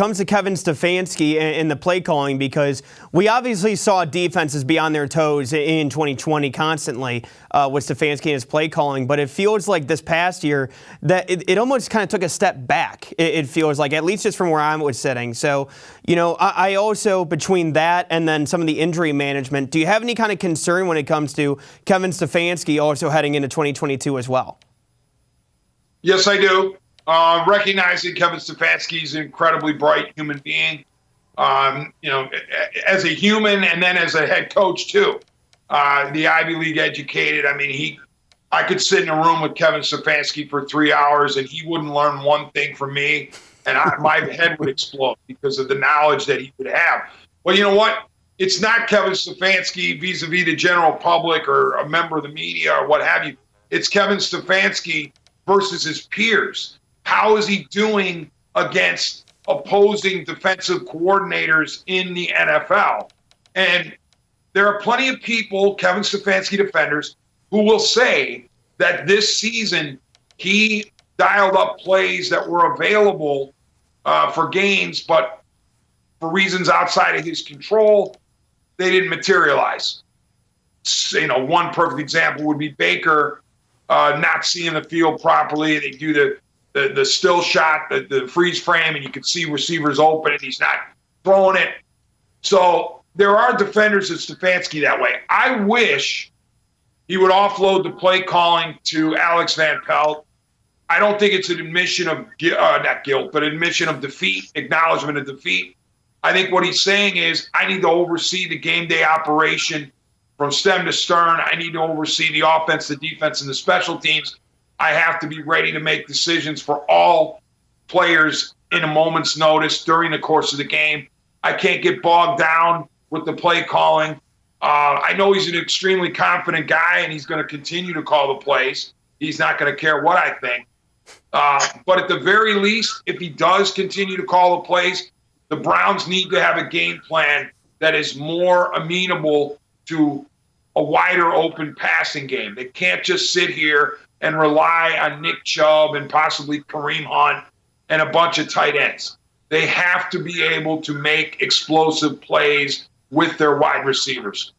Comes to Kevin Stefanski in the play calling, because we obviously saw defenses be on their toes in 2020 constantly with Stefanski and his play calling, but it feels like this past year that it almost kind of took a step back. It feels like, at least just from where I was sitting. So, I also, between that and then some of the injury management, do you have any kind of concern when it comes to Kevin Stefanski also heading into 2022 as well? Yes, I do. Recognizing Kevin Stefanski is an incredibly bright human being, as a human and then as a head coach too. The Ivy League educated. I mean, I could sit in a room with Kevin Stefanski for 3 hours and he wouldn't learn one thing from me, and my head would explode because of the knowledge that he would have. Well, you know what? It's not Kevin Stefanski vis-a-vis the general public or a member of the media or what have you. It's Kevin Stefanski versus his peers. How is he doing against opposing defensive coordinators in the NFL? And there are plenty of people, Kevin Stefanski defenders, who will say that this season he dialed up plays that were available for gains, but for reasons outside of his control, they didn't materialize. One perfect example would be Baker not seeing the field properly. They do the still shot, the freeze frame, and you can see receivers open, and he's not throwing it. So there are defenders of Stefanski that way. I wish he would offload the play calling to Alex Van Pelt. I don't think it's an admission of not guilt, but admission of defeat, acknowledgement of defeat. I think what he's saying is, I need to oversee the game day operation from stem to stern. I need to oversee the offense, the defense, and the special teams. I have to be ready to make decisions for all players in a moment's notice during the course of the game. I can't get bogged down with the play calling. I know he's an extremely confident guy, and he's going to continue to call the plays. He's not going to care what I think. But at the very least, if he does continue to call the plays, the Browns need to have a game plan that is more amenable to a wider open passing game. They can't just sit here and rely on Nick Chubb and possibly Kareem Hunt and a bunch of tight ends. They have to be able to make explosive plays with their wide receivers.